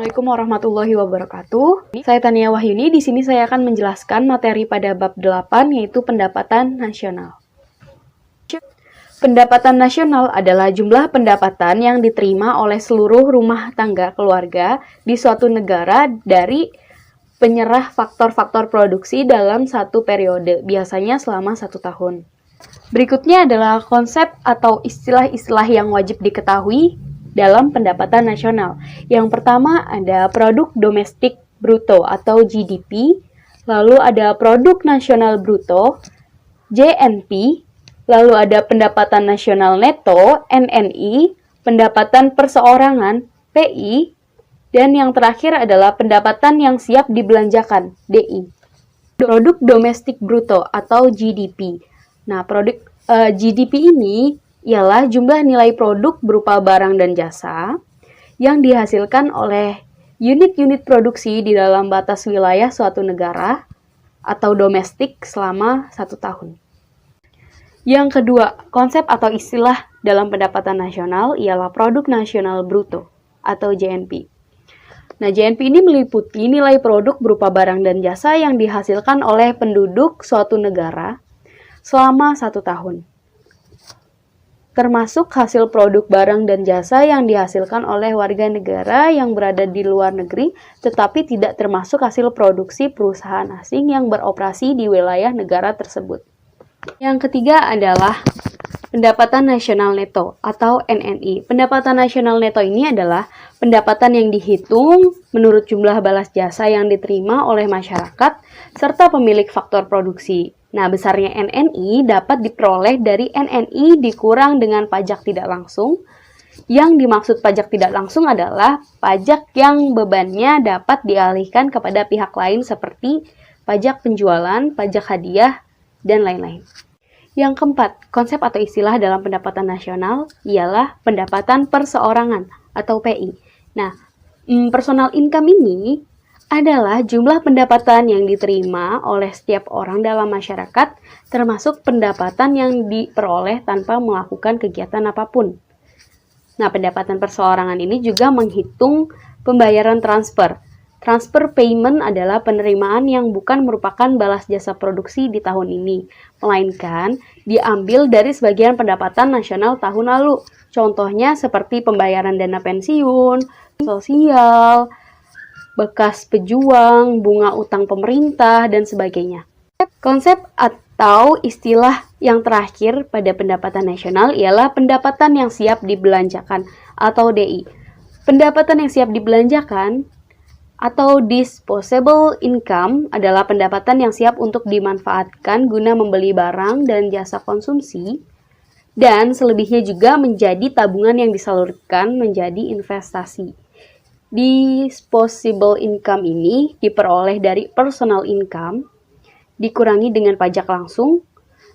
Assalamualaikum warahmatullahi wabarakatuh. Saya Tania Wahyuni. Di sini saya akan menjelaskan materi pada bab 8 yaitu pendapatan nasional. Pendapatan nasional adalah jumlah pendapatan yang diterima oleh seluruh rumah tangga keluarga di suatu negara dari penyerah faktor-faktor produksi dalam satu periode, biasanya selama 1 tahun. Berikutnya adalah konsep atau istilah-istilah yang wajib diketahui dalam pendapatan nasional. Yang pertama ada produk domestik bruto atau GDP, lalu ada produk nasional bruto, JNP, lalu ada pendapatan nasional neto, NNI, pendapatan perseorangan, PI, dan yang terakhir adalah pendapatan yang siap dibelanjakan, DI. Produk domestik bruto atau GDP. Nah, produk GDP ini ialah jumlah nilai produk berupa barang dan jasa yang dihasilkan oleh unit-unit produksi di dalam batas wilayah suatu negara atau domestik selama 1 tahun. Yang kedua, konsep atau istilah dalam pendapatan nasional ialah produk nasional bruto atau JNP. Nah, JNP ini meliputi nilai produk berupa barang dan jasa yang dihasilkan oleh penduduk suatu negara selama 1 tahun, termasuk hasil produk barang dan jasa yang dihasilkan oleh warga negara yang berada di luar negeri, tetapi tidak termasuk hasil produksi perusahaan asing yang beroperasi di wilayah negara tersebut. Yang ketiga adalah pendapatan nasional neto atau NNI. Pendapatan nasional neto ini adalah pendapatan yang dihitung menurut jumlah balas jasa yang diterima oleh masyarakat serta pemilik faktor produksi. Nah, besarnya NNI dapat diperoleh dari NNI dikurang dengan pajak tidak langsung. Yang dimaksud pajak tidak langsung adalah pajak yang bebannya dapat dialihkan kepada pihak lain seperti pajak penjualan, pajak hadiah, dan lain-lain. Yang keempat, konsep atau istilah dalam pendapatan nasional ialah pendapatan perseorangan atau PI. Nah, personal income ini adalah jumlah pendapatan yang diterima oleh setiap orang dalam masyarakat, termasuk pendapatan yang diperoleh tanpa melakukan kegiatan apapun. Nah, pendapatan perseorangan ini juga menghitung pembayaran transfer. Transfer payment adalah penerimaan yang bukan merupakan balas jasa produksi di tahun ini, melainkan diambil dari sebagian pendapatan nasional tahun lalu. Contohnya seperti pembayaran dana pensiun, sosial, bekas pejuang, bunga utang pemerintah, dan sebagainya. Konsep atau istilah yang terakhir pada pendapatan nasional ialah pendapatan yang siap dibelanjakan atau DI. Pendapatan yang siap dibelanjakan atau disposable income adalah pendapatan yang siap untuk dimanfaatkan guna membeli barang dan jasa konsumsi, dan selebihnya juga menjadi tabungan yang disalurkan menjadi investasi. Disposable income ini diperoleh dari personal income, dikurangi dengan pajak langsung.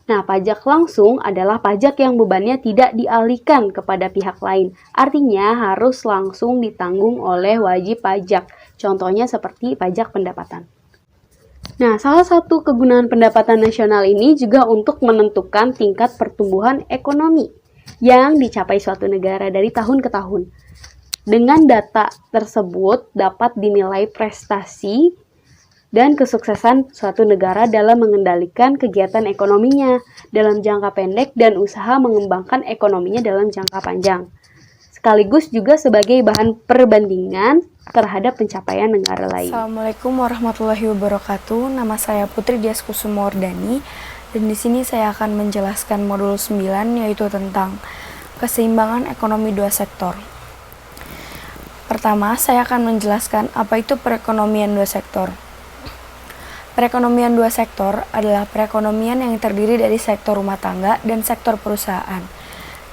Nah, pajak langsung adalah pajak yang bebannya tidak dialihkan kepada pihak lain. Artinya harus langsung ditanggung oleh wajib pajak. Contohnya seperti pajak pendapatan. Nah, salah satu kegunaan pendapatan nasional ini juga untuk menentukan tingkat pertumbuhan ekonomi yang dicapai suatu negara dari tahun ke tahun. Dengan data tersebut dapat dinilai prestasi dan kesuksesan suatu negara dalam mengendalikan kegiatan ekonominya dalam jangka pendek dan usaha mengembangkan ekonominya dalam jangka panjang. Sekaligus juga sebagai bahan perbandingan terhadap pencapaian negara lain. Assalamualaikum warahmatullahi wabarakatuh. Nama saya Putri Dias Kusumawardani dan di sini saya akan menjelaskan modul 9 yaitu tentang keseimbangan ekonomi dua sektor. Pertama, saya akan menjelaskan apa itu perekonomian dua sektor. Perekonomian dua sektor adalah perekonomian yang terdiri dari sektor rumah tangga dan sektor perusahaan.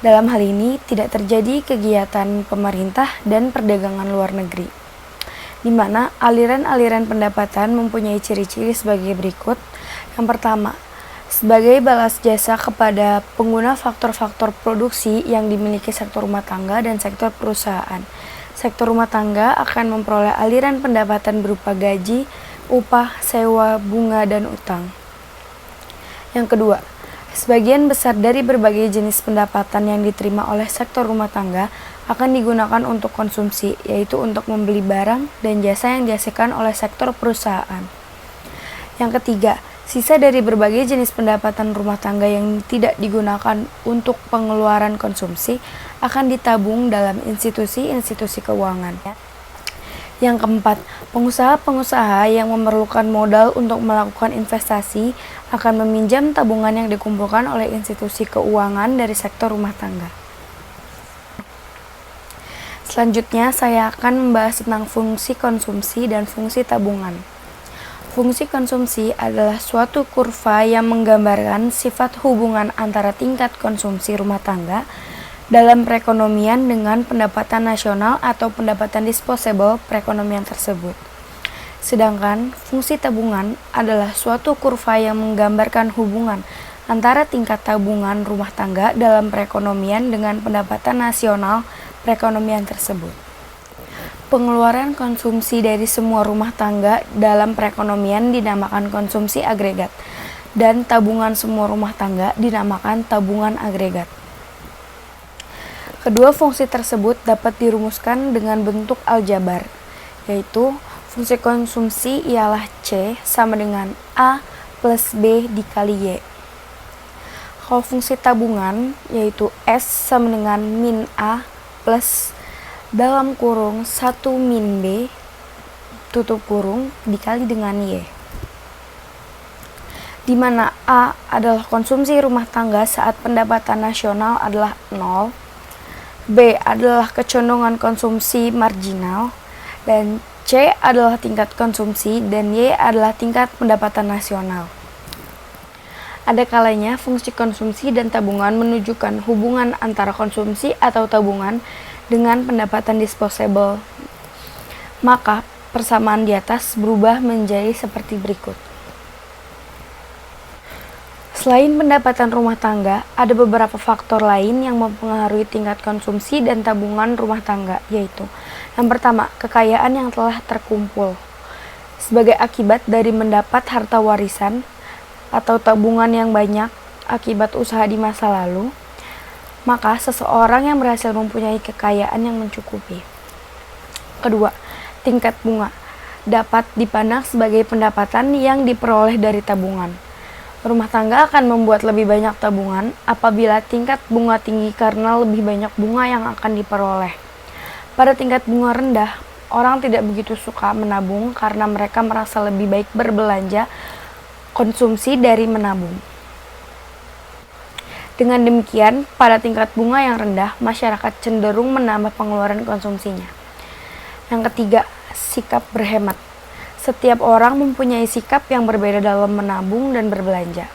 Dalam hal ini, tidak terjadi kegiatan pemerintah dan perdagangan luar negeri, di mana aliran-aliran pendapatan mempunyai ciri-ciri sebagai berikut. Yang pertama, sebagai balas jasa kepada pengguna faktor-faktor produksi yang dimiliki sektor rumah tangga dan sektor perusahaan. Sektor rumah tangga akan memperoleh aliran pendapatan berupa gaji, upah, sewa, bunga, dan utang. Yang kedua, Sebagian besar dari berbagai jenis pendapatan yang diterima oleh sektor rumah tangga akan digunakan untuk konsumsi, yaitu untuk membeli barang dan jasa yang dihasilkan oleh sektor perusahaan. Yang ketiga, sisa dari berbagai jenis pendapatan rumah tangga yang tidak digunakan untuk pengeluaran konsumsi akan ditabung dalam institusi-institusi keuangan. Yang keempat, pengusaha-pengusaha yang memerlukan modal untuk melakukan investasi akan meminjam tabungan yang dikumpulkan oleh institusi keuangan dari sektor rumah tangga. Selanjutnya, saya akan membahas tentang fungsi konsumsi dan fungsi tabungan. Fungsi konsumsi adalah suatu kurva yang menggambarkan sifat hubungan antara tingkat konsumsi rumah tangga dalam perekonomian dengan pendapatan nasional atau pendapatan disposable perekonomian tersebut. Sedangkan fungsi tabungan adalah suatu kurva yang menggambarkan hubungan antara tingkat tabungan rumah tangga dalam perekonomian dengan pendapatan nasional perekonomian tersebut. Pengeluaran konsumsi dari semua rumah tangga dalam perekonomian dinamakan konsumsi agregat, dan tabungan semua rumah tangga dinamakan tabungan agregat. Kedua fungsi tersebut dapat dirumuskan dengan bentuk aljabar, yaitu fungsi konsumsi ialah C sama dengan A plus B dikali Y. Kalau fungsi tabungan, yaitu S sama dengan min A plus dalam kurung 1 min B tutup kurung dikali dengan Y, di mana A adalah konsumsi rumah tangga saat pendapatan nasional adalah 0, B adalah kecondongan konsumsi marginal, dan C adalah tingkat konsumsi, dan Y adalah tingkat pendapatan nasional. Ada kalanya fungsi konsumsi dan tabungan menunjukkan hubungan antara konsumsi atau tabungan dengan pendapatan disposable. Maka persamaan di atas berubah menjadi seperti berikut. Selain pendapatan rumah tangga, ada beberapa faktor lain yang mempengaruhi tingkat konsumsi dan tabungan rumah tangga, yaitu yang pertama, kekayaan yang telah terkumpul. Sebagai akibat dari mendapat harta warisan atau tabungan yang banyak akibat usaha di masa lalu, maka seseorang yang berhasil mempunyai kekayaan yang mencukupi. Kedua, tingkat bunga dapat dipandang sebagai pendapatan yang diperoleh dari tabungan. Rumah tangga akan membuat lebih banyak tabungan apabila tingkat bunga tinggi karena lebih banyak bunga yang akan diperoleh. Pada tingkat bunga rendah, orang tidak begitu suka menabung karena mereka merasa lebih baik berbelanja konsumsi dari menabung. Dengan demikian, pada tingkat bunga yang rendah, masyarakat cenderung menambah pengeluaran konsumsinya. Yang ketiga, sikap berhemat. Setiap orang mempunyai sikap yang berbeda dalam menabung dan berbelanja.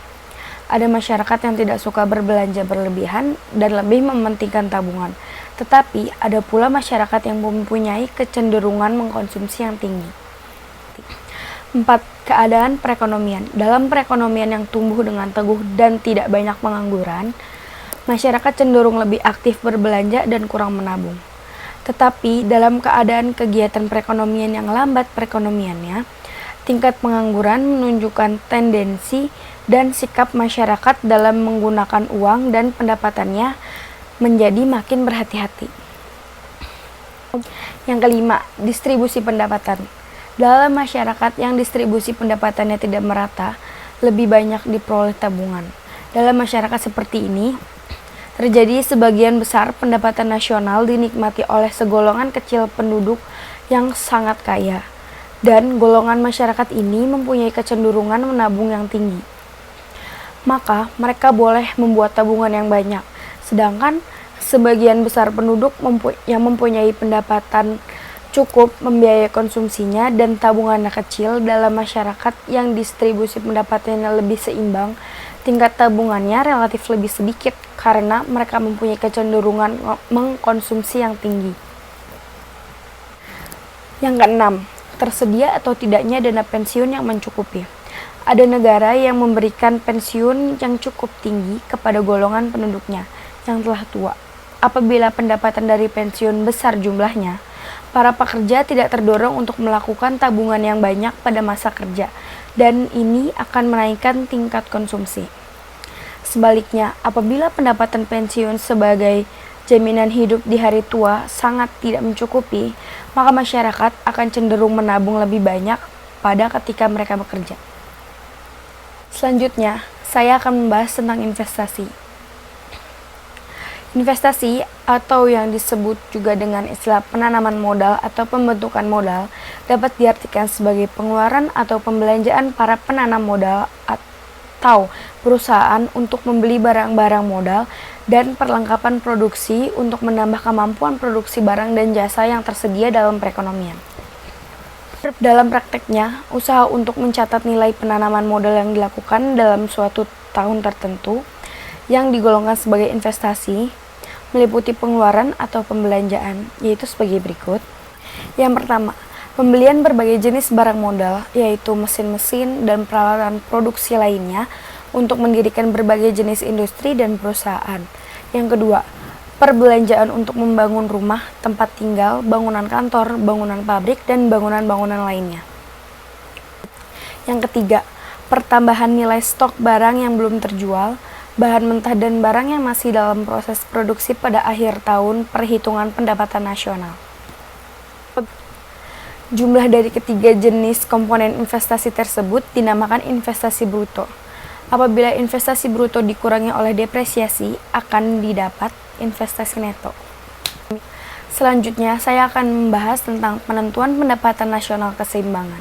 Ada masyarakat yang tidak suka berbelanja berlebihan dan lebih mementingkan tabungan. Tetapi ada pula masyarakat yang mempunyai kecenderungan mengkonsumsi yang tinggi. 4. Keadaan perekonomian. Dalam perekonomian yang tumbuh dengan teguh dan tidak banyak pengangguran, masyarakat cenderung lebih aktif berbelanja dan kurang menabung. Tetapi dalam keadaan kegiatan perekonomian yang lambat perekonomiannya, tingkat pengangguran menunjukkan tendensi dan sikap masyarakat dalam menggunakan uang dan pendapatannya menjadi makin berhati-hati. Yang kelima, distribusi pendapatan. Dalam masyarakat yang distribusi pendapatannya tidak merata, lebih banyak diperoleh tabungan. Dalam masyarakat seperti ini, terjadi sebagian besar pendapatan nasional dinikmati oleh segolongan kecil penduduk yang sangat kaya, dan golongan masyarakat ini mempunyai kecenderungan menabung yang tinggi. Maka mereka boleh membuat tabungan yang banyak, sedangkan sebagian besar penduduk yang mempunyai pendapatan cukup membiayai konsumsinya dan tabungannya kecil. Dalam masyarakat yang distribusi pendapatannya lebih seimbang, tingkat tabungannya relatif lebih sedikit karena mereka mempunyai kecenderungan mengkonsumsi yang tinggi. Yang keenam, tersedia atau tidaknya dana pensiun yang mencukupi. Ada negara yang memberikan pensiun yang cukup tinggi kepada golongan penduduknya yang telah tua. Apabila pendapatan dari pensiun besar jumlahnya, para pekerja tidak terdorong untuk melakukan tabungan yang banyak pada masa kerja, dan ini akan menaikkan tingkat konsumsi. Sebaliknya, apabila pendapatan pensiun sebagai jaminan hidup di hari tua sangat tidak mencukupi, maka masyarakat akan cenderung menabung lebih banyak pada ketika mereka bekerja. Selanjutnya, saya akan membahas tentang investasi. Investasi atau yang disebut juga dengan istilah penanaman modal atau pembentukan modal dapat diartikan sebagai pengeluaran atau pembelanjaan para penanam modal atau perusahaan untuk membeli barang-barang modal dan perlengkapan produksi untuk menambah kemampuan produksi barang dan jasa yang tersedia dalam perekonomian. Dalam prakteknya, usaha untuk mencatat nilai penanaman modal yang dilakukan dalam suatu tahun tertentu yang digolongkan sebagai investasi meliputi pengeluaran atau pembelanjaan, yaitu sebagai berikut. Yang pertama, pembelian berbagai jenis barang modal, yaitu mesin-mesin dan peralatan produksi lainnya untuk mendirikan berbagai jenis industri dan perusahaan. Yang kedua, perbelanjaan untuk membangun rumah, tempat tinggal, bangunan kantor, bangunan pabrik, dan bangunan-bangunan lainnya. Yang ketiga, pertambahan nilai stok barang yang belum terjual, bahan mentah dan barang yang masih dalam proses produksi pada akhir tahun perhitungan pendapatan nasional. Jumlah dari ketiga jenis komponen investasi tersebut dinamakan investasi bruto. Apabila investasi bruto dikurangi oleh depresiasi, akan didapat investasi neto. Selanjutnya, saya akan membahas tentang penentuan pendapatan nasional keseimbangan.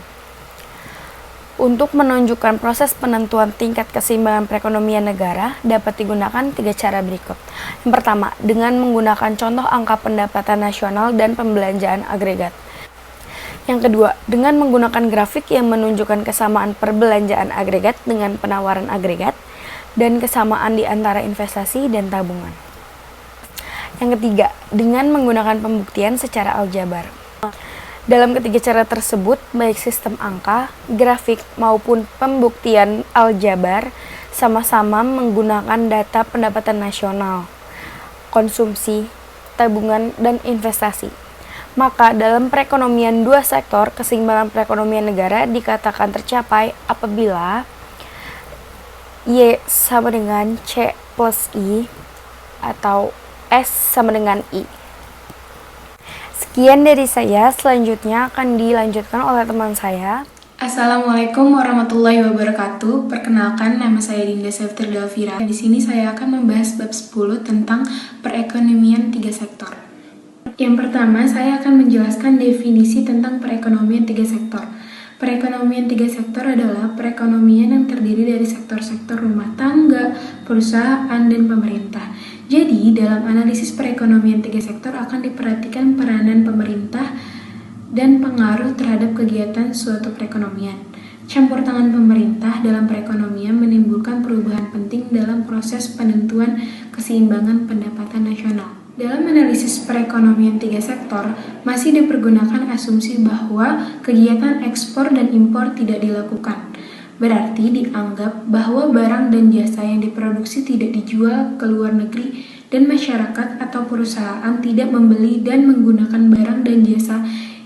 Untuk menunjukkan proses penentuan tingkat keseimbangan perekonomian negara dapat digunakan 3 cara berikut. Yang pertama, dengan menggunakan contoh angka pendapatan nasional dan pembelanjaan agregat. Yang kedua, dengan menggunakan grafik yang menunjukkan kesamaan perbelanjaan agregat dengan penawaran agregat dan kesamaan di antara investasi dan tabungan. Yang ketiga, dengan menggunakan pembuktian secara aljabar. Dalam ketiga cara tersebut, baik sistem angka, grafik, maupun pembuktian aljabar sama-sama menggunakan data pendapatan nasional, konsumsi, tabungan, dan investasi. Maka dalam perekonomian dua sektor, keseimbangan perekonomian negara dikatakan tercapai apabila Y sama dengan C plus I atau S sama dengan I. Sekian dari saya, selanjutnya akan dilanjutkan oleh teman saya. Assalamualaikum warahmatullahi wabarakatuh. Perkenalkan, nama saya Dinda Seftir Delvira. Di sini saya akan membahas bab 10 tentang perekonomian 3 sektor. Yang pertama, saya akan menjelaskan definisi tentang perekonomian 3 sektor. Perekonomian 3 sektor adalah perekonomian yang terdiri dari sektor-sektor rumah tangga, perusahaan, dan pemerintah. Jadi, dalam analisis perekonomian 3 sektor akan diperhatikan peranan pemerintah dan pengaruh terhadap kegiatan suatu perekonomian. Campur tangan pemerintah dalam perekonomian menimbulkan perubahan penting dalam proses penentuan keseimbangan pendapatan nasional. Dalam analisis perekonomian 3 sektor, masih dipergunakan asumsi bahwa kegiatan ekspor dan impor tidak dilakukan. Berarti dianggap bahwa barang dan jasa yang diproduksi tidak dijual ke luar negeri dan masyarakat atau perusahaan tidak membeli dan menggunakan barang dan jasa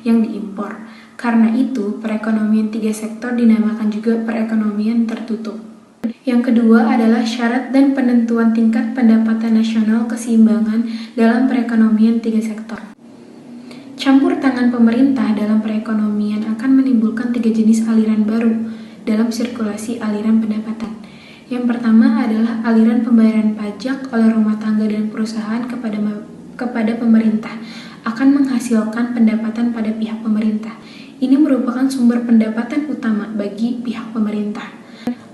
yang diimpor. Karena itu, perekonomian 3 sektor dinamakan juga perekonomian tertutup. Yang kedua adalah syarat dan penentuan tingkat pendapatan nasional keseimbangan dalam perekonomian 3 sektor. Campur tangan pemerintah dalam perekonomian akan menimbulkan 3 jenis aliran baru dalam sirkulasi aliran pendapatan. Yang pertama adalah aliran pembayaran pajak oleh rumah tangga dan perusahaan kepada pemerintah akan menghasilkan pendapatan pada pihak pemerintah. Ini merupakan sumber pendapatan utama bagi pihak pemerintah.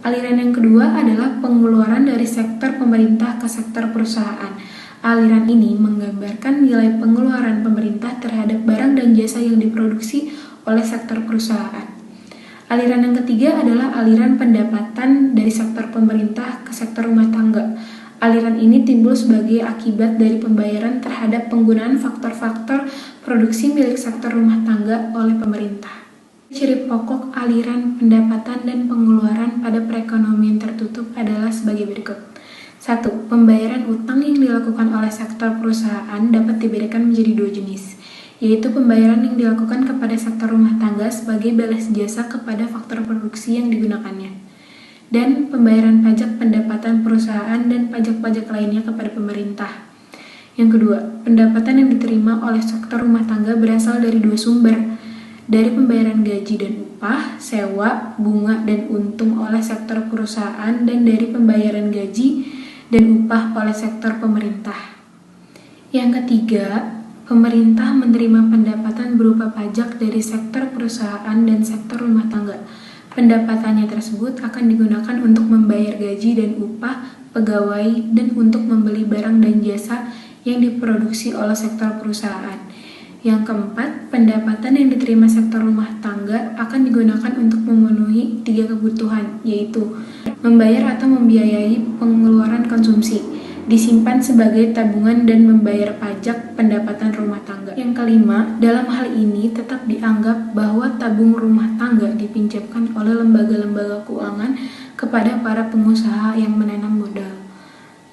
Aliran yang kedua adalah pengeluaran dari sektor pemerintah ke sektor perusahaan. Aliran ini menggambarkan nilai pengeluaran pemerintah terhadap barang dan jasa yang diproduksi oleh sektor perusahaan. Aliran yang ketiga adalah aliran pendapatan dari sektor pemerintah ke sektor rumah tangga. Aliran ini timbul sebagai akibat dari pembayaran terhadap penggunaan faktor-faktor produksi milik sektor rumah tangga oleh pemerintah. Ciri pokok aliran pendapatan dan pengeluaran pada perekonomian tertutup adalah sebagai berikut. 1. Pembayaran utang yang dilakukan oleh sektor perusahaan dapat dibedakan menjadi 2 jenis, yaitu pembayaran yang dilakukan kepada sektor rumah tangga sebagai balas jasa kepada faktor produksi yang digunakannya. dan pembayaran pajak pendapatan perusahaan dan pajak-pajak lainnya kepada pemerintah. Yang kedua, pendapatan yang diterima oleh sektor rumah tangga berasal dari dua sumber, dari pembayaran gaji dan upah, sewa, bunga, dan untung oleh sektor perusahaan, dan dari pembayaran gaji dan upah oleh sektor pemerintah. Yang ketiga, pemerintah menerima pendapatan berupa pajak dari sektor perusahaan dan sektor rumah tangga. Pendapatannya tersebut akan digunakan untuk membayar gaji dan upah pegawai dan untuk membeli barang dan jasa yang diproduksi oleh sektor perusahaan. Yang keempat, pendapatan yang diterima sektor rumah tangga akan digunakan untuk memenuhi 3 kebutuhan, yaitu membayar atau membiayai pengeluaran konsumsi, disimpan sebagai tabungan, dan membayar pajak pendapatan rumah tangga. Yang kelima, dalam hal ini tetap dianggap bahwa tabung rumah tangga dipinjamkan oleh lembaga-lembaga keuangan kepada para pengusaha yang menanam modal.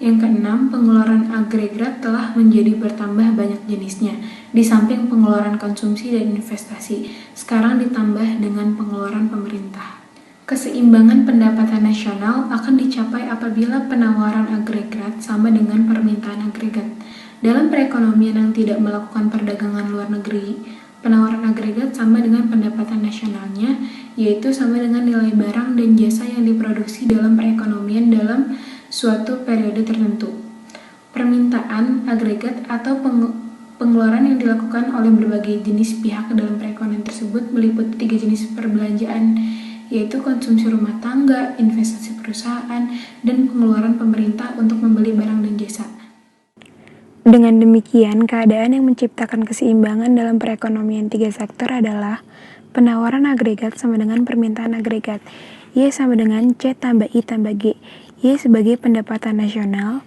Yang keenam, pengeluaran agregat telah menjadi bertambah banyak jenisnya. Di samping pengeluaran konsumsi dan investasi, sekarang ditambah dengan pengeluaran pemerintah. Keseimbangan pendapatan nasional akan dicapai apabila penawaran agregat sama dengan permintaan agregat. Dalam perekonomian yang tidak melakukan perdagangan luar negeri, penawaran agregat sama dengan pendapatan nasionalnya, yaitu sama dengan nilai barang dan jasa yang diproduksi dalam perekonomian dalam suatu periode tertentu. Permintaan agregat atau pengeluaran yang dilakukan oleh berbagai jenis pihak dalam perekonomian tersebut meliputi 3 jenis perbelanjaan, yaitu konsumsi rumah tangga, investasi perusahaan, dan pengeluaran pemerintah untuk membeli barang dan jasa. Dengan demikian, keadaan yang menciptakan keseimbangan dalam perekonomian 3 sektor adalah penawaran agregat sama dengan permintaan agregat, Y sama dengan C tambah I tambah G, Y sebagai pendapatan nasional,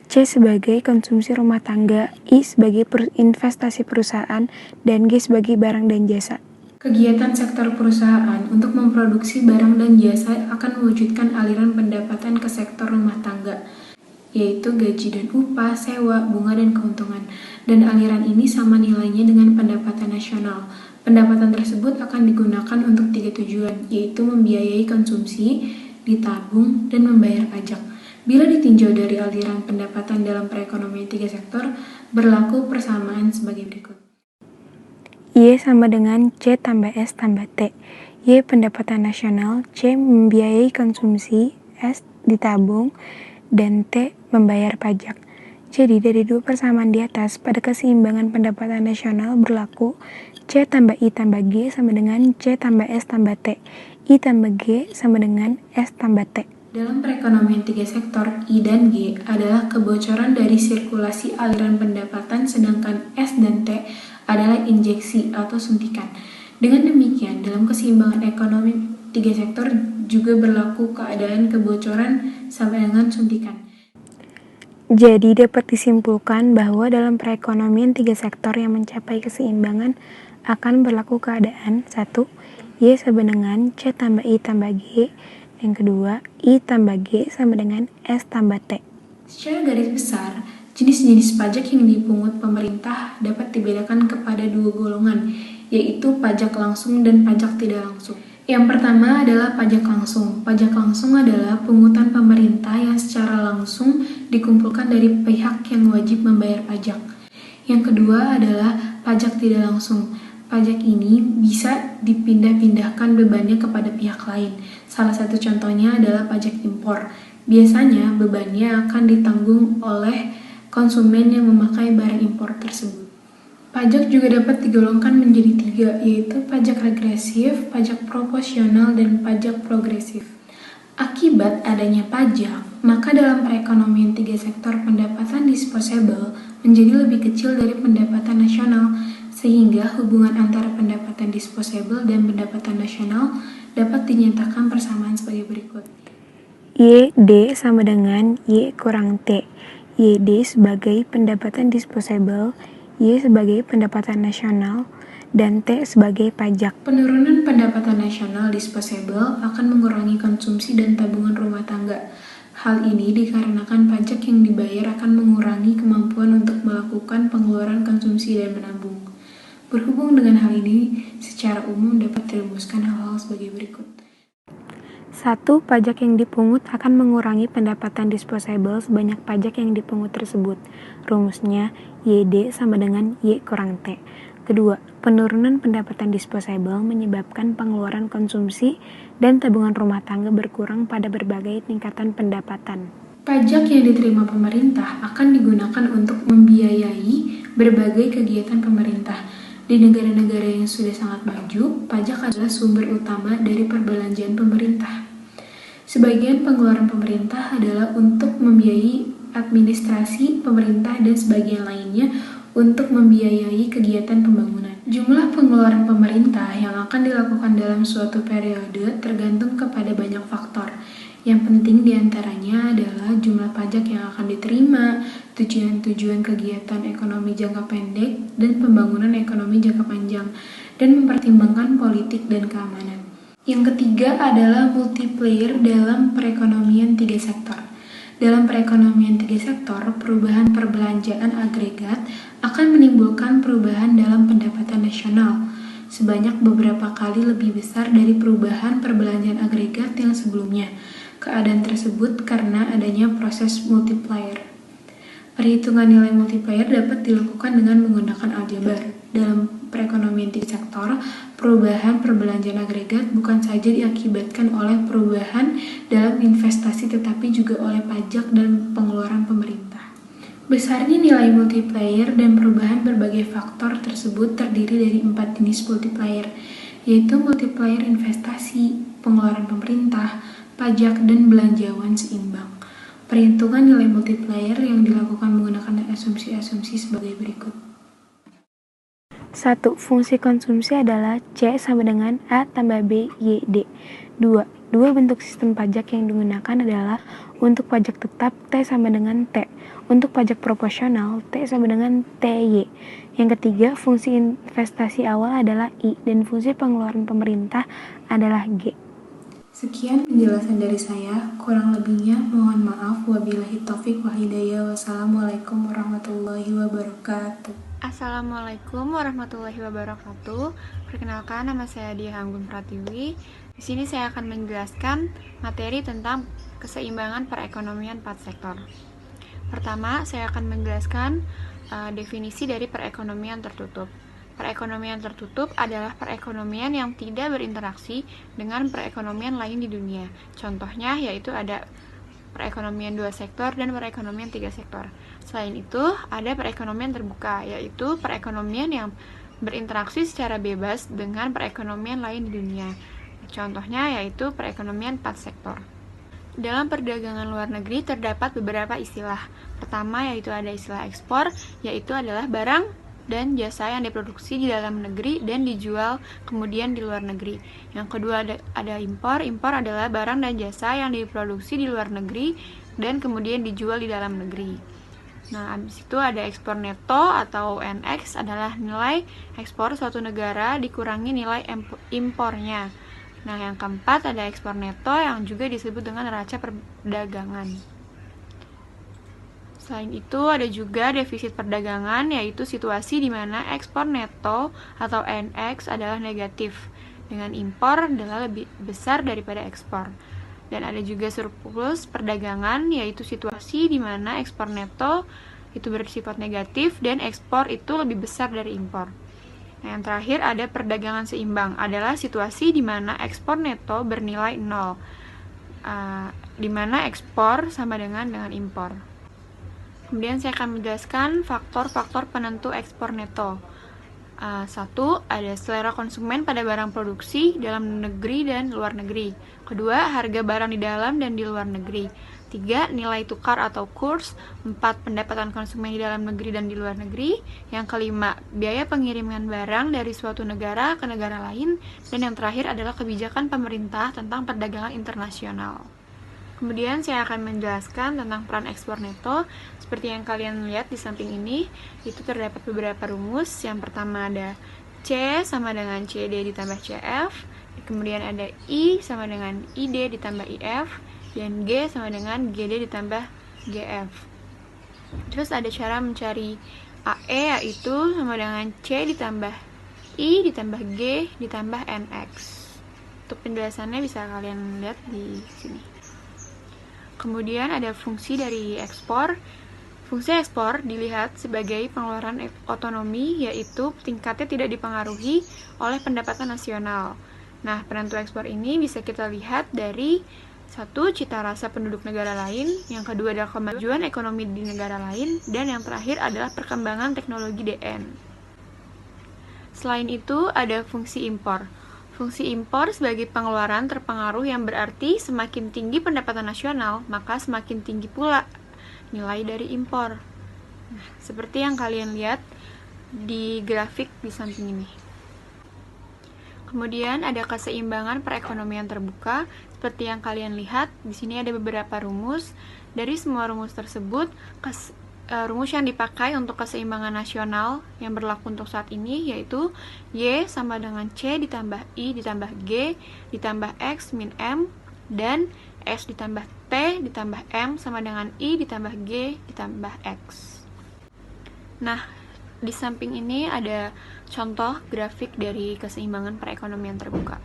C sebagai konsumsi rumah tangga, I sebagai investasi perusahaan, dan G sebagai barang dan jasa. Kegiatan sektor perusahaan untuk memproduksi barang dan jasa akan mewujudkan aliran pendapatan ke sektor rumah tangga, yaitu gaji dan upah, sewa, bunga, dan keuntungan. Dan aliran ini sama nilainya dengan pendapatan nasional. Pendapatan tersebut akan digunakan untuk 3 tujuan, yaitu membiayai konsumsi, ditabung, dan membayar pajak. Bila ditinjau dari aliran pendapatan dalam perekonomian 3 sektor, berlaku persamaan sebagai berikut. Y sama dengan C tambah S tambah T. Y pendapatan nasional, C membiayai konsumsi, S ditabung, dan T membayar pajak. Jadi dari 2 persamaan di atas, pada keseimbangan pendapatan nasional berlaku C tambah I tambah G sama dengan C tambah S tambah T. I tambah G sama dengan S tambah T. Dalam perekonomian 3 sektor, I dan G adalah kebocoran dari sirkulasi aliran pendapatan, sedangkan S dan T adalah injeksi atau suntikan. Dengan demikian, dalam keseimbangan ekonomi 3 sektor juga berlaku keadaan kebocoran sama dengan suntikan. Jadi dapat disimpulkan bahwa dalam perekonomian 3 sektor yang mencapai keseimbangan akan berlaku keadaan 1. Y sama dengan C tambah I tambah G. Yang kedua, I tambah G sama dengan S tambah T. Secara garis besar, jenis-jenis pajak yang dipungut pemerintah dapat dibedakan kepada 2 golongan, yaitu pajak langsung dan pajak tidak langsung. Yang pertama adalah pajak langsung. Pajak langsung adalah pungutan pemerintah yang secara langsung dikumpulkan dari pihak yang wajib membayar pajak. Yang kedua adalah pajak tidak langsung. Pajak ini bisa dipindah-pindahkan bebannya kepada pihak lain. Salah satu contohnya adalah pajak impor. Biasanya bebannya akan ditanggung oleh konsumen yang memakai barang impor tersebut. Pajak juga dapat digolongkan menjadi 3, yaitu pajak regresif, pajak proporsional, dan pajak progresif. Akibat adanya pajak, maka dalam perekonomian 3 sektor pendapatan disposable menjadi lebih kecil dari pendapatan nasional, sehingga hubungan antara pendapatan disposable dan pendapatan nasional dapat dinyatakan persamaan sebagai berikut. YD sama dengan Y kurang T. YD sebagai pendapatan disposable, Y sebagai pendapatan nasional, dan T sebagai pajak. Penurunan pendapatan nasional disposable akan mengurangi konsumsi dan tabungan rumah tangga. Hal ini dikarenakan pajak yang dibayar akan mengurangi kemampuan untuk melakukan pengeluaran konsumsi dan menabung. Berhubung dengan hal ini, secara umum dapat dirumuskan hal-hal sebagai berikut. 1. Pajak yang dipungut akan mengurangi pendapatan disposable sebanyak pajak yang dipungut tersebut. Rumusnya, YD sama dengan Y kurang T. Kedua, penurunan pendapatan disposable menyebabkan pengeluaran konsumsi dan tabungan rumah tangga berkurang pada berbagai tingkatan pendapatan. Pajak yang diterima pemerintah akan digunakan untuk membiayai berbagai kegiatan pemerintah. Di negara-negara yang sudah sangat maju, pajak adalah sumber utama dari perbelanjaan pemerintah. Sebagian pengeluaran pemerintah adalah untuk membiayai administrasi pemerintah dan sebagian lainnya untuk membiayai kegiatan pembangunan. Jumlah pengeluaran pemerintah yang akan dilakukan dalam suatu periode tergantung kepada banyak faktor. Yang penting diantaranya adalah jumlah pajak yang akan diterima, tujuan-tujuan kegiatan ekonomi jangka pendek, dan pembangunan ekonomi jangka panjang, dan mempertimbangkan politik dan keamanan. Yang ketiga adalah multiplier dalam perekonomian tiga sektor. Dalam perekonomian tiga sektor, perubahan perbelanjaan agregat akan menimbulkan perubahan dalam pendapatan nasional, sebanyak beberapa kali lebih besar dari perubahan perbelanjaan agregat yang sebelumnya. Keadaan tersebut karena adanya proses multiplier. Perhitungan nilai multiplier dapat dilakukan dengan menggunakan aljabar. Dalam perekonomian tiga sektor, perubahan perbelanjaan agregat bukan saja diakibatkan oleh perubahan dalam investasi tetapi juga oleh pajak dan pengeluaran pemerintah. Besarnya nilai multiplier dan perubahan berbagai faktor tersebut terdiri dari 4 jenis multiplier, yaitu multiplier investasi, pengeluaran pemerintah, pajak, dan belanjawan seimbang. Perhitungan nilai multiplier yang dilakukan menggunakan asumsi-asumsi sebagai berikut. 1. Fungsi konsumsi adalah C sama dengan A tambah B, Y, D. 2. Dua bentuk sistem pajak yang digunakan adalah untuk pajak tetap T sama dengan T, untuk pajak proporsional T sama dengan TY. Yang ketiga, fungsi investasi awal adalah I dan fungsi pengeluaran pemerintah adalah G. Sekian penjelasan dari saya, kurang lebihnya mohon maaf. Wabillahi taufik wa hidayah. Wassalamualaikum warahmatullahi wabarakatuh. Assalamualaikum warahmatullahi wabarakatuh. Perkenalkan, nama saya Diah Anggun Pratiwi. Di sini saya akan menjelaskan materi tentang keseimbangan perekonomian 4 sektor. Pertama, saya akan menjelaskan definisi dari perekonomian tertutup. Perekonomian tertutup adalah perekonomian yang tidak berinteraksi dengan perekonomian lain di dunia. Contohnya yaitu ada perekonomian 2 sektor dan perekonomian 3 sektor. Selain itu, ada perekonomian terbuka, yaitu perekonomian yang berinteraksi secara bebas dengan perekonomian lain di dunia. Contohnya yaitu perekonomian 4 sektor. Dalam perdagangan luar negeri terdapat beberapa istilah. Pertama yaitu ada istilah ekspor, yaitu adalah barang dan jasa yang diproduksi di dalam negeri dan dijual kemudian di luar negeri. Yang kedua ada impor. Impor adalah barang dan jasa yang diproduksi di luar negeri dan kemudian dijual di dalam negeri. Nah, habis itu ada ekspor neto atau NX adalah nilai ekspor suatu negara dikurangi nilai impornya. Nah, yang keempat ada ekspor neto yang juga disebut dengan neraca perdagangan. Selain itu, ada juga defisit perdagangan, yaitu situasi di mana ekspor neto atau NX adalah negatif, dengan impor adalah lebih besar daripada ekspor. Dan ada juga surplus perdagangan, yaitu situasi di mana ekspor neto itu bersifat negatif dan ekspor itu lebih besar dari impor. Nah, yang terakhir ada perdagangan seimbang, adalah situasi di mana ekspor neto bernilai 0, di mana ekspor sama dengan impor. Kemudian saya akan menjelaskan faktor-faktor penentu ekspor neto. 1. Ada selera konsumen pada barang produksi dalam negeri dan luar negeri. Kedua, harga barang di dalam dan di luar negeri. 3. Nilai tukar atau kurs. 4. Pendapatan konsumen di dalam negeri dan di luar negeri. Yang kelima, biaya pengiriman barang dari suatu negara ke negara lain. Dan yang terakhir adalah kebijakan pemerintah tentang perdagangan internasional. Kemudian saya akan menjelaskan tentang peran ekspor neto. Seperti yang kalian lihat di samping ini, itu terdapat beberapa rumus. Yang pertama ada C sama dengan CD ditambah CF, kemudian ada I sama dengan ID ditambah IF, dan G sama dengan GD ditambah GF. Terus ada cara mencari AE, yaitu sama dengan C ditambah I ditambah G ditambah NX. Untuk penjelasannya bisa kalian lihat di sini. Kemudian ada fungsi dari ekspor. Fungsi ekspor dilihat sebagai pengeluaran otonomi, yaitu tingkatnya tidak dipengaruhi oleh pendapatan nasional. Nah, penentu ekspor ini bisa kita lihat dari satu, cita rasa penduduk negara lain, yang kedua adalah kemajuan ekonomi di negara lain, dan yang terakhir adalah perkembangan teknologi DN. Selain itu, ada fungsi impor. Fungsi impor sebagai pengeluaran terpengaruh, yang berarti semakin tinggi pendapatan nasional, maka semakin tinggi pula nilai dari impor. Nah, seperti yang kalian lihat di grafik di samping ini. Kemudian ada keseimbangan perekonomian terbuka. Seperti yang kalian lihat, di sini ada beberapa rumus. Dari semua rumus tersebut, rumus yang dipakai untuk keseimbangan nasional yang berlaku untuk saat ini yaitu Y sama dengan C ditambah I ditambah G ditambah X min M, dan S ditambah T ditambah M sama dengan I ditambah G ditambah X. Nah, di samping ini ada contoh grafik dari keseimbangan perekonomian terbuka.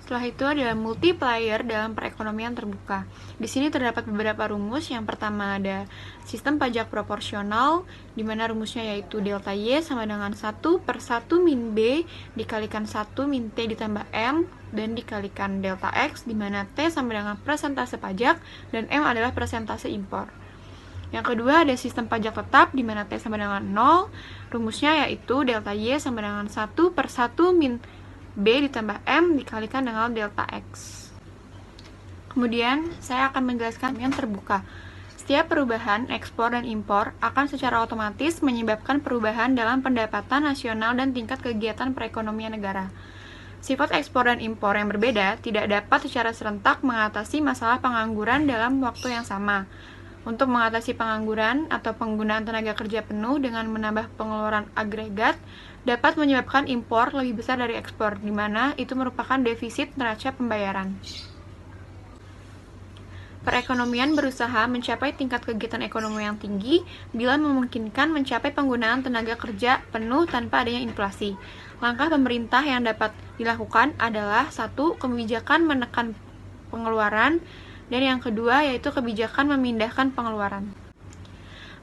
Setelah itu ada multiplier dalam perekonomian terbuka. Di sini terdapat beberapa rumus. Yang pertama ada sistem pajak proporsional, di mana rumusnya yaitu delta Y sama dengan 1 per 1 min B dikalikan 1 min T ditambah M, dan dikalikan delta X, di mana T sama dengan persentase pajak, dan M adalah persentase impor. Yang kedua ada sistem pajak tetap, di mana T sama dengan 0, rumusnya yaitu delta Y sama dengan 1 per 1 min B ditambah M dikalikan dengan delta X. Kemudian, saya akan menjelaskan yang terbuka. Setiap perubahan ekspor dan impor akan secara otomatis menyebabkan perubahan dalam pendapatan nasional dan tingkat kegiatan perekonomian negara. Sifat ekspor dan impor yang berbeda tidak dapat secara serentak mengatasi masalah pengangguran dalam waktu yang sama. Untuk mengatasi pengangguran atau penggunaan tenaga kerja penuh dengan menambah pengeluaran agregat dapat menyebabkan impor lebih besar dari ekspor, di mana itu merupakan defisit neraca pembayaran. Perekonomian berusaha mencapai tingkat kegiatan ekonomi yang tinggi bila memungkinkan mencapai penggunaan tenaga kerja penuh tanpa adanya inflasi. Langkah pemerintah yang dapat dilakukan adalah 1. Kebijakan menekan pengeluaran, dan yang kedua yaitu kebijakan memindahkan pengeluaran.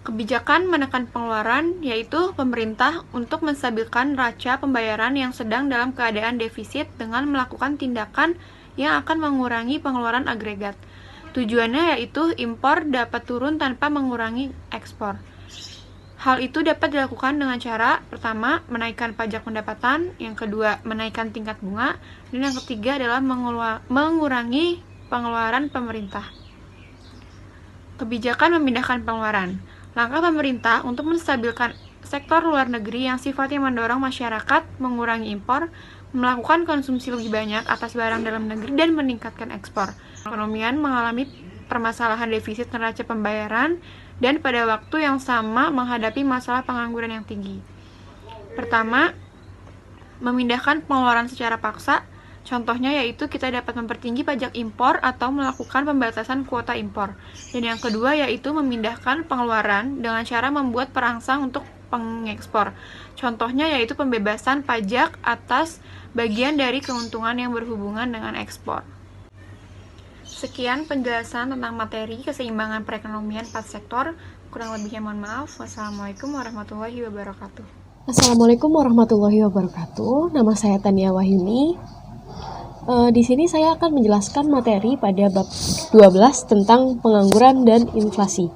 Kebijakan menekan pengeluaran yaitu pemerintah untuk menstabilkan neraca pembayaran yang sedang dalam keadaan defisit dengan melakukan tindakan yang akan mengurangi pengeluaran agregat. Tujuannya yaitu impor dapat turun tanpa mengurangi ekspor. Hal itu dapat dilakukan dengan cara pertama, menaikkan pajak pendapatan, yang kedua, menaikkan tingkat bunga, dan yang ketiga adalah mengurangi pengeluaran pemerintah. Kebijakan memindahkan pengeluaran. Langkah pemerintah untuk menstabilkan sektor luar negeri yang sifatnya mendorong masyarakat mengurangi impor, melakukan konsumsi lebih banyak atas barang dalam negeri, dan meningkatkan ekspor. Perekonomian mengalami permasalahan defisit neraca pembayaran dan pada waktu yang sama menghadapi masalah pengangguran yang tinggi. Pertama, memindahkan pengeluaran secara paksa. Contohnya yaitu kita dapat mempertinggi pajak impor atau melakukan pembatasan kuota impor. Dan yang kedua yaitu memindahkan pengeluaran dengan cara membuat perangsang untuk pengekspor. Contohnya yaitu pembebasan pajak atas bagian dari keuntungan yang berhubungan dengan ekspor. Sekian penjelasan tentang materi keseimbangan perekonomian 4 sektor. Kurang lebihnya mohon maaf. Wassalamualaikum warahmatullahi wabarakatuh. Assalamualaikum warahmatullahi wabarakatuh. Nama saya Tania Wahyuni. Di sini saya akan menjelaskan materi pada bab 12 tentang pengangguran dan inflasi.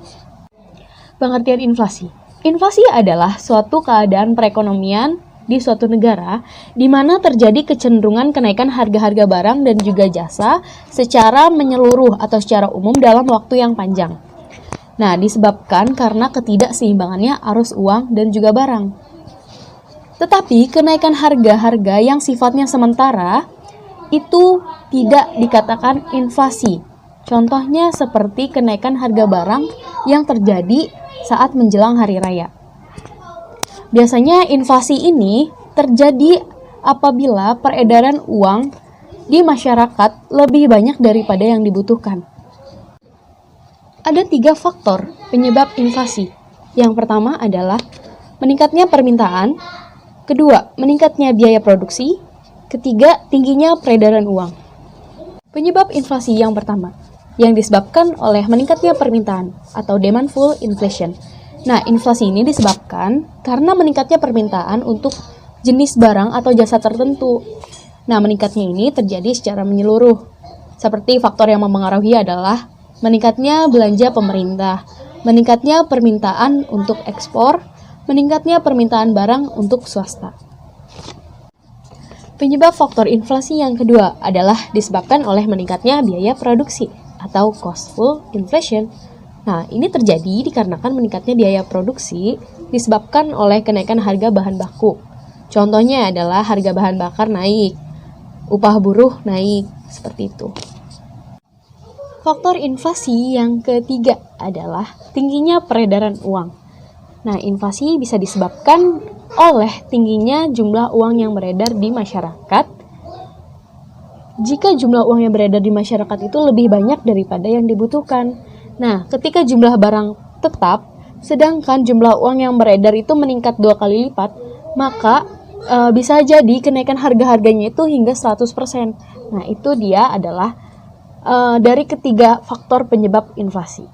Pengertian inflasi. Inflasi adalah suatu keadaan perekonomian di suatu negara di mana terjadi kecenderungan kenaikan harga-harga barang dan juga jasa secara menyeluruh atau secara umum dalam waktu yang panjang. Nah, disebabkan karena ketidakseimbangannya arus uang dan juga barang. Tetapi kenaikan harga-harga yang sifatnya sementara itu tidak dikatakan inflasi. Contohnya seperti kenaikan harga barang yang terjadi saat menjelang hari raya. Biasanya inflasi ini terjadi apabila peredaran uang di masyarakat lebih banyak daripada yang dibutuhkan. Ada 3 faktor penyebab inflasi. Yang pertama adalah meningkatnya permintaan, kedua, meningkatnya biaya produksi, Ketiga, tingginya peredaran uang. Penyebab inflasi yang pertama, yang disebabkan oleh meningkatnya permintaan atau demandful inflation. Nah, inflasi ini disebabkan karena meningkatnya permintaan untuk jenis barang atau jasa tertentu. Nah, meningkatnya ini terjadi secara menyeluruh. Seperti faktor yang mempengaruhi adalah meningkatnya belanja pemerintah, meningkatnya permintaan untuk ekspor, meningkatnya permintaan barang untuk swasta. Penyebab faktor inflasi yang kedua adalah disebabkan oleh meningkatnya biaya produksi atau costful inflation. Nah, ini terjadi dikarenakan meningkatnya biaya produksi disebabkan oleh kenaikan harga bahan baku. Contohnya adalah harga bahan bakar naik, upah buruh naik, seperti itu. Faktor inflasi yang ketiga adalah tingginya peredaran uang. Nah, inflasi bisa disebabkan oleh tingginya jumlah uang yang beredar di masyarakat. Jika jumlah uang yang beredar di masyarakat itu lebih banyak daripada yang dibutuhkan. Nah, ketika jumlah barang tetap, sedangkan jumlah uang yang beredar itu meningkat 2 kali lipat, maka bisa jadi kenaikan harga-harganya itu hingga 100%. Nah, itu dia adalah dari ketiga faktor penyebab inflasi.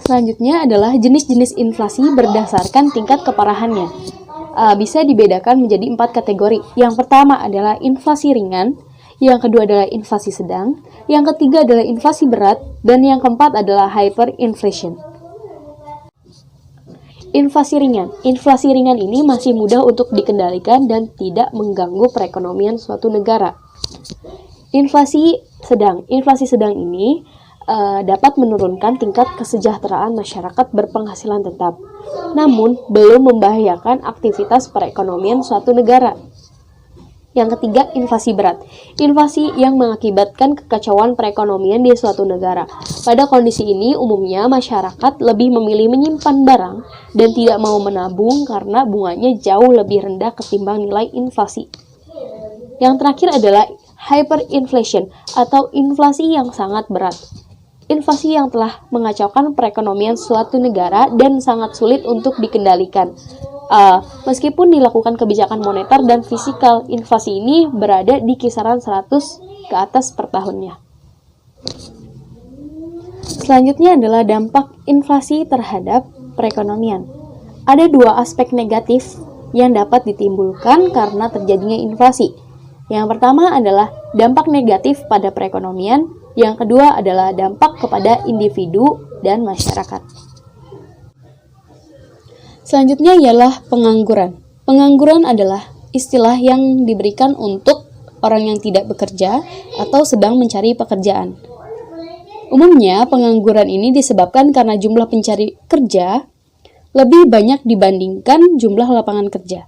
Selanjutnya adalah jenis-jenis inflasi berdasarkan tingkat keparahannya. Bisa dibedakan menjadi 4 kategori. Yang pertama adalah inflasi ringan, yang kedua adalah inflasi sedang, yang ketiga adalah inflasi berat, dan yang keempat adalah hyperinflation. Inflasi ringan. Inflasi ringan ini masih mudah untuk dikendalikan dan tidak mengganggu perekonomian suatu negara. Inflasi sedang. Inflasi sedang ini dapat menurunkan tingkat kesejahteraan masyarakat berpenghasilan tetap, namun belum membahayakan aktivitas perekonomian suatu negara. Yang ketiga, inflasi berat. Inflasi yang mengakibatkan kekacauan perekonomian di suatu negara. Pada kondisi ini, umumnya masyarakat lebih memilih menyimpan barang dan tidak mau menabung karena bunganya jauh lebih rendah ketimbang nilai inflasi. Yang terakhir adalah hyperinflation atau inflasi yang sangat berat. Inflasi yang telah mengacaukan perekonomian suatu negara dan sangat sulit untuk dikendalikan. Meskipun dilakukan kebijakan moneter dan fiskal, inflasi ini berada di kisaran 100 ke atas per tahunnya. Selanjutnya adalah dampak inflasi terhadap perekonomian. Ada 2 aspek negatif yang dapat ditimbulkan karena terjadinya inflasi. Yang pertama adalah dampak negatif pada perekonomian, yang kedua adalah dampak kepada individu dan masyarakat. Selanjutnya ialah pengangguran. Pengangguran adalah istilah yang diberikan untuk orang yang tidak bekerja atau sedang mencari pekerjaan. Umumnya, pengangguran ini disebabkan karena jumlah pencari kerja lebih banyak dibandingkan jumlah lapangan kerja.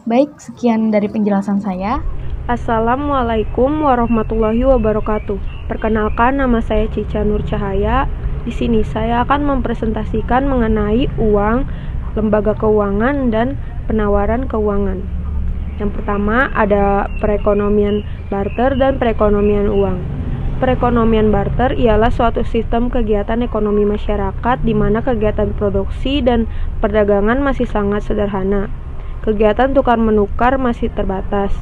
Baik, sekian dari penjelasan saya. Assalamualaikum warahmatullahi wabarakatuh. Perkenalkan, nama saya Cica Nur Cahaya. Di sini saya akan mempresentasikan mengenai uang, lembaga keuangan, dan penawaran keuangan. Yang pertama ada perekonomian barter dan perekonomian uang. Perekonomian barter ialah suatu sistem kegiatan ekonomi masyarakat di mana kegiatan produksi dan perdagangan masih sangat sederhana. Kegiatan tukar-menukar masih terbatas,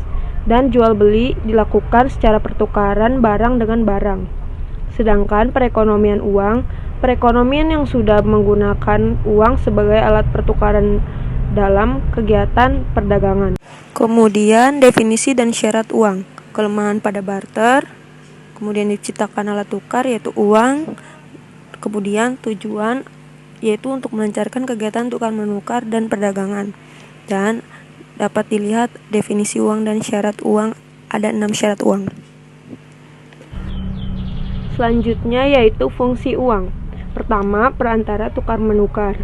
dan jual beli dilakukan secara pertukaran barang dengan barang. Sedangkan perekonomian uang, perekonomian yang sudah menggunakan uang sebagai alat pertukaran dalam kegiatan perdagangan. Kemudian definisi dan syarat uang, kelemahan pada barter, kemudian diciptakan alat tukar yaitu uang, kemudian tujuan yaitu untuk melancarkan kegiatan tukar menukar dan perdagangan. Dan dapat dilihat definisi uang dan syarat uang, ada 6 syarat uang. Selanjutnya yaitu fungsi uang. Pertama, perantara tukar menukar.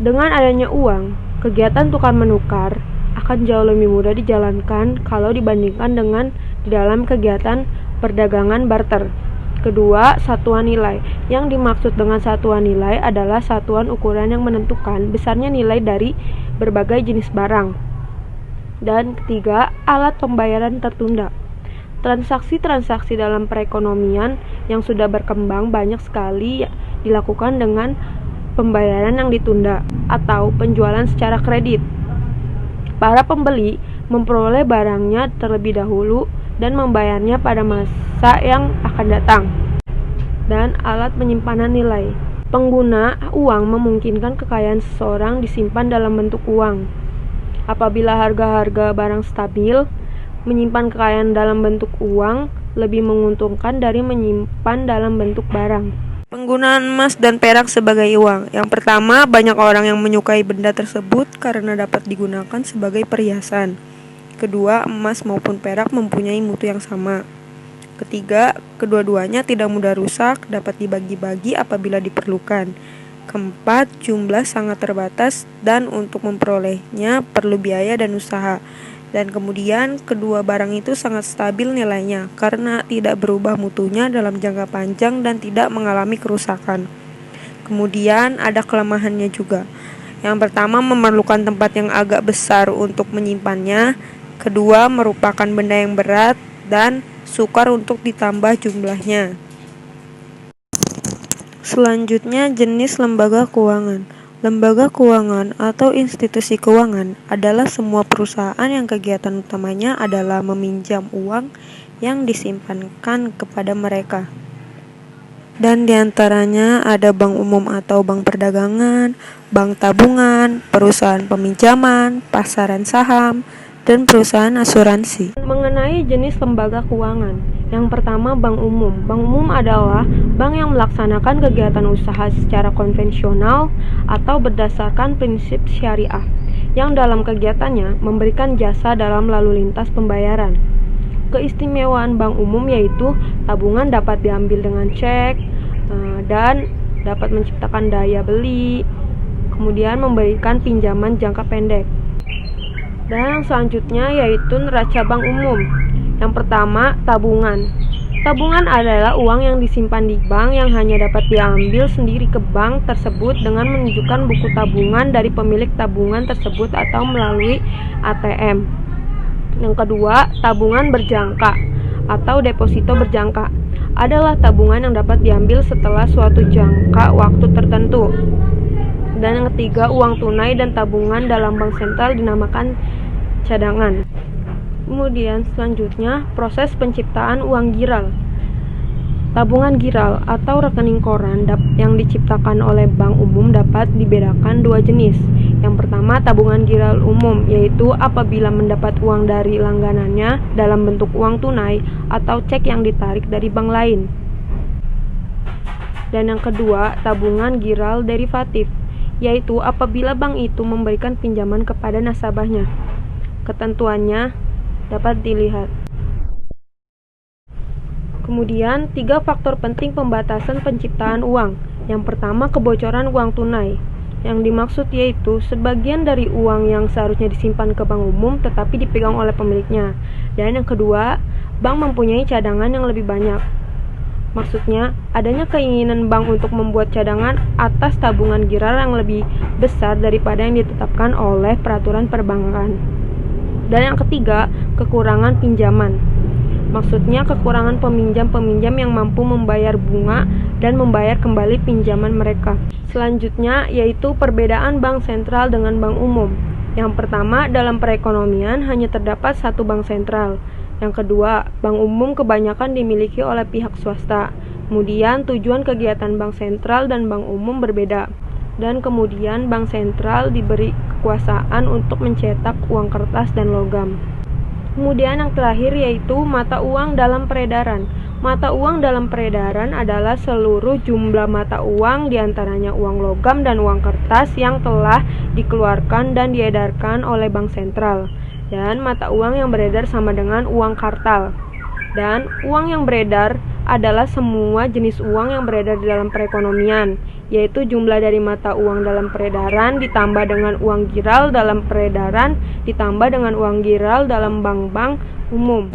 Dengan adanya uang, kegiatan tukar menukar akan jauh lebih mudah dijalankan kalau dibandingkan dengan di dalam kegiatan perdagangan barter. Kedua, satuan nilai. Yang dimaksud dengan satuan nilai adalah satuan ukuran yang menentukan besarnya nilai dari berbagai jenis barang. Dan ketiga, alat pembayaran tertunda. Transaksi-transaksi dalam perekonomian yang sudah berkembang banyak sekali dilakukan dengan pembayaran yang ditunda atau penjualan secara kredit. para pembeli memperoleh barangnya terlebih dahulu dan membayarnya pada masa yang akan datang. Dan alat penyimpanan nilai. Pengguna uang memungkinkan kekayaan seseorang disimpan dalam bentuk uang. Apabila harga-harga barang stabil, menyimpan kekayaan dalam bentuk uang lebih menguntungkan dari menyimpan dalam bentuk barang. Penggunaan emas dan perak sebagai uang. Yang pertama, banyak orang yang menyukai benda tersebut karena dapat digunakan sebagai perhiasan. Kedua, emas maupun perak mempunyai mutu yang sama. Ketiga, kedua-duanya tidak mudah rusak, dapat dibagi-bagi apabila diperlukan. Keempat, jumlah sangat terbatas dan untuk memperolehnya perlu biaya dan usaha. Dan kemudian, kedua barang itu sangat stabil nilainya karena tidak berubah mutunya dalam jangka panjang dan tidak mengalami kerusakan. Kemudian, ada kelemahannya juga. Yang pertama, memerlukan tempat yang agak besar untuk menyimpannya. Kedua, merupakan benda yang berat dan sukar untuk ditambah jumlahnya. Selanjutnya, jenis lembaga keuangan. Lembaga keuangan atau institusi keuangan adalah semua perusahaan yang kegiatan utamanya adalah meminjam uang yang disimpankan kepada mereka. Dan diantaranya ada bank umum atau bank perdagangan, bank tabungan, perusahaan peminjaman, pasaran saham, dan perusahaan asuransi. Mengenai jenis lembaga keuangan, yang pertama bank umum. Bank umum adalah bank yang melaksanakan kegiatan usaha secara konvensional atau berdasarkan prinsip syariah, yang dalam kegiatannya memberikan jasa dalam lalu lintas pembayaran. Keistimewaan bank umum yaitu tabungan dapat diambil dengan cek dan dapat menciptakan daya beli, kemudian memberikan pinjaman jangka pendek. Dan yang selanjutnya yaitu neraca bank umum. Yang pertama, tabungan. Tabungan adalah uang yang disimpan di bank yang hanya dapat diambil sendiri ke bank tersebut dengan menunjukkan buku tabungan dari pemilik tabungan tersebut atau melalui ATM. Yang kedua, tabungan berjangka atau deposito berjangka adalah tabungan yang dapat diambil setelah suatu jangka waktu tertentu. Dan yang ketiga, uang tunai dan tabungan dalam bank sentral dinamakan cadangan. Kemudian selanjutnya, proses penciptaan uang giral. Tabungan giral atau rekening koran yang diciptakan oleh bank umum dapat dibedakan dua jenis. Yang pertama, tabungan giral umum, yaitu apabila mendapat uang dari langganannya dalam bentuk uang tunai atau cek yang ditarik dari bank lain. Dan yang kedua, tabungan giral derivatif, yaitu apabila bank itu memberikan pinjaman kepada nasabahnya. Ketentuannya dapat dilihat. Kemudian, 3 faktor penting pembatasan penciptaan uang. Yang pertama, kebocoran uang tunai. Yang dimaksud yaitu sebagian dari uang yang seharusnya disimpan ke bank umum tetapi dipegang oleh pemiliknya. Dan yang kedua, bank mempunyai cadangan yang lebih banyak. Maksudnya, adanya keinginan bank untuk membuat cadangan atas tabungan giral yang lebih besar daripada yang ditetapkan oleh peraturan perbankan. Dan yang ketiga, kekurangan pinjaman. Maksudnya, kekurangan peminjam-peminjam yang mampu membayar bunga dan membayar kembali pinjaman mereka. Selanjutnya, yaitu perbedaan bank sentral dengan bank umum. Yang pertama, dalam perekonomian hanya terdapat satu bank sentral. Yang kedua, bank umum kebanyakan dimiliki oleh pihak swasta. Kemudian, tujuan kegiatan bank sentral dan bank umum berbeda. Dan kemudian, bank sentral diberi kekuasaan untuk mencetak uang kertas dan logam. Kemudian yang terakhir yaitu mata uang dalam peredaran. Mata uang dalam peredaran adalah seluruh jumlah mata uang diantaranya uang logam dan uang kertas yang telah dikeluarkan dan diedarkan oleh bank sentral. Dan mata uang yang beredar sama dengan uang kartal. Dan uang yang beredar adalah semua jenis uang yang beredar di dalam perekonomian, yaitu jumlah dari mata uang dalam peredaran ditambah dengan uang giral dalam peredaran ditambah dengan uang giral dalam bank-bank umum.